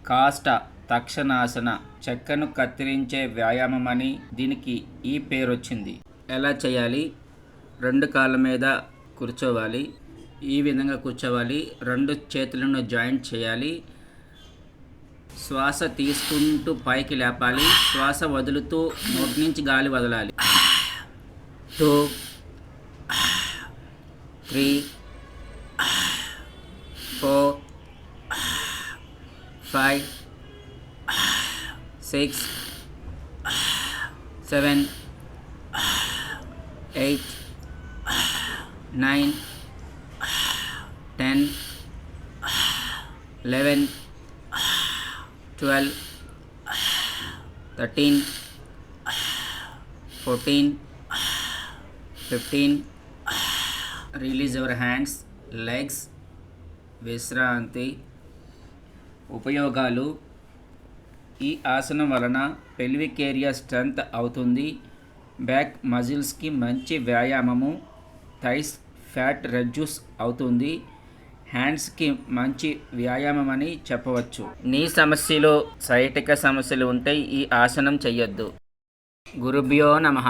కాష్ట తక్షణాసన, చెక్కను కత్తిరించే వ్యాయామం అని దీనికి ఈ పేరు వచ్చింది. ఎలా చేయాలి? 2 కాళ్ళ మీద కూర్చోవాలి. ఈ విధంగా కూర్చోవాలి. 2 చేతులను జాయింట్ చేయాలి. శ్వాస తీసుకుంటూ పైకి లేపాలి. శ్వాస వదులుతూ నోటి నుంచి గాలి వదలాలి. 2, 3, 4, 5, 6, 7, 8, 9, 10, 11, 12, 13, 14, 15. Release your hands, legs. విశ్రాంతి. ఉపయోగాలు: ఈ ఆసనం వలన పెల్విక్ ఏరియా స్ట్రెంగ్త్ అవుతుంది. బ్యాక్ మజిల్స్కి మంచి వ్యాయామము. థైస్ ఫ్యాట్ రెడ్యూస్ అవుతుంది. హ్యాండ్స్కి మంచి వ్యాయామం అని చెప్పవచ్చు. నీ సమస్యలు, సైటిక సమస్యలు ఉంటే ఈ ఆసనం చెయ్యొద్దు. గురుభ్యో నమః.